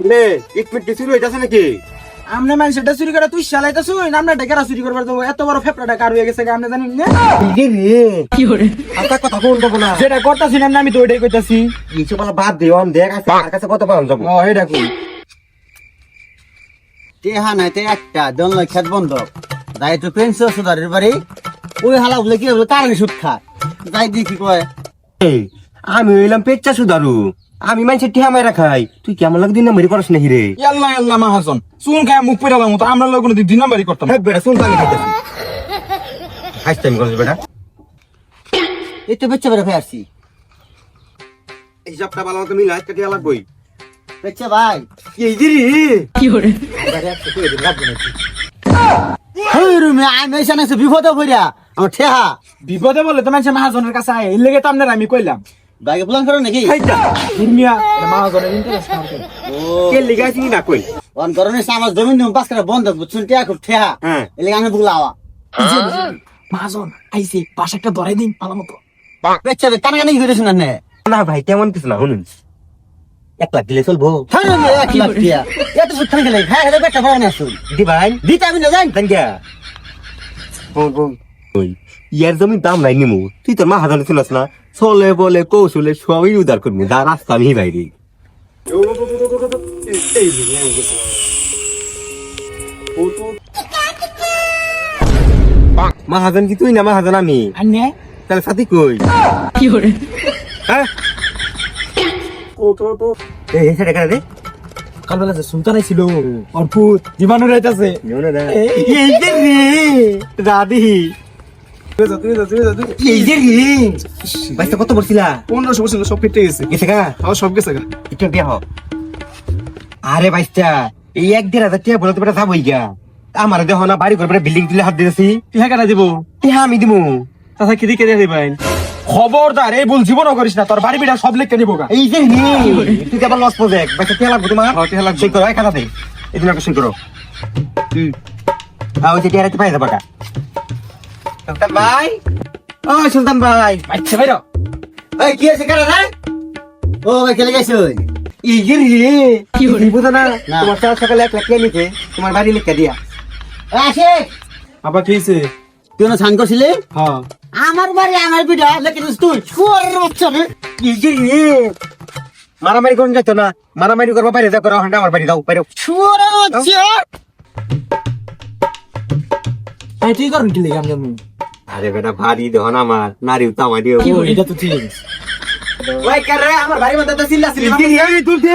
লে এক মিনিট শুরু হইতাছে নাকি? আমনে মানুষটা চুরি করে তুই চালাইতেছ আমরা ডেকেরা চুরি করবার দেবো এত বড় ফেপড়াটা কার হয়ে গেছে আমরা জানি না আপনার কথা কোন দেবো না যেটা করতেছি না আমি তো ওইটাই কইতাছি। কিছু বলা বাদ দিও আমি দেখ আর কাছে কত পাওয়া যাবো। ও এটা কই টেহা নাই তে একটা দল খেত বন্ধ যাই তো পেন্সিল সুদারের বাড়ি ওই হালা বলে কি হবে তার সুদ খা যাই দেখি কয় এই, আমি হইলাম পেচ্চা সুদারু, আমি মানুষের টিহা মাইরা খাই, তুই কি আমার লাগে দিন নাম্বারি করস নাকি রে? আল্লাহ আল্লাহ মাহাজন চুন খায় মুখ পেরালাম তো আমরা লোক দুই নাম্বারই করতাম। হ্যাঁ বেটা শুনতে আমি খাইতেছি হাসতে আমি করছি বেটা। এই তো বেচ্চা বেড়ে আসছি এই হিসাবটা ভালো মতো মিলা আজকে টিহা লাগবই। বেচ্চা ভাই এই যে রে হেই রুমে আমি এসে নাকি বিপদে পড়িয়া আমার ঠেহা বিপদে বলে তো মানুষের মাহাজনের কাছে আয় এর লেগে তো আপনার আমি কইলাম বাইকে প্ল্যান করো নাকি খাইতা দুর্মিয়া মাহাজনের ইন্টারেস্ট করতে ও কে লিগাইছি না কই? অন করো না আমার জমি নিয়ে পাস করে বন্ধ বুঝছেন টিয়া খুব ঠেহা হ্যাঁ এলে আমি বুলাওয়া মাহাজন আইসি পাশে একটা ধরে দিন ভালো মতো। বেচ্চা কানাকানি করেছেন না নে না ভাই তেমন কিছু না, শুনুন 1 লাখ দিলে চলবো? হ্যাঁ 1 লাখ টিয়া এত সুদ খান গেলে হ্যাঁ এটা বেটা ভাড়া আসুন দি ভাই দিতে আমি না জানি তাঙ্গা ওই ইয়ার জমি দাম নাই নিমু, তুই তোর মা হাজার শুনস না, চলে বলে কৌশলে সবই উদার করবি, যা রাস্তা আমি বাইরে। মাহাজন কি তুই না মাহাজন আমি? আন্নে তাহলে সাথী কই? হ্যাঁ এই সেটা কারে রে? কালবেলা যে সুলতান ছিল অর্পুত জীবাণু রাইতাছে এই যে রে দাদি, এই যে রে বাইসটা কত পড়ছিলা? 1500 বছর সব কেটে গেছে গেছে গা সব গেছে গা। একটু দেহ। আরে বাইসটা এই 1-1.5 হাজার টাকা বলে তো বেটা যাবই গা, আমার দেহ না বাড়ি করে বিল্ডিং তুলে হাত দিয়েছি, টিহা কাটা দিব হ্যাঁ আমি দিমু। তাছা কি দিকে দিয়ে দিবেন খবরদার এই ভুল জীবনও করিস না তোর বাড়ি বিড়া সব লেখকে নিবো গা। এই যে রে তুই আবার লস প্রজেক্ট বাইসটা টিয়া লাগবে তোমার? টিয়া লাগবে, সই করো খাতাতে এই দিন সই করো। ওই যে টিয়ারাতে পাই যাবা কা সুলতান ভাই, ও সুলতান ভাই। আচ্ছা ভাইরা এই কি আছে কারা রে ও ভাই খেলে গেছে এই যে রে কি হলো? বুঝো না না। তোমার চাল সকালে 1 লাখ টাকা নিতে তোমার বাড়ি লিখে দিয়া। আসে আবার কি হইছে? তুই না সান করছিলি হ্যাঁ আমার বাড়ি আমার বিটা লেকিন তুই শুয়ারের বাচ্চা রে এই যে রে মারামারি করুন যাইতো না, মারামারি করবো বাইরে যা করো, হান্ডা আমার বাড়ি দাও বাইরে। শুয়ারের বাচ্চা তাই তুই করুন কি লেগে আমি আরে বেটা ভারী দেহ না আমার নারীও তো আমার দিও। এটা তো ঠিক ওই কারে আমার বাড়ির মধ্যে তো চিল্লা চিল্লি তুই দে।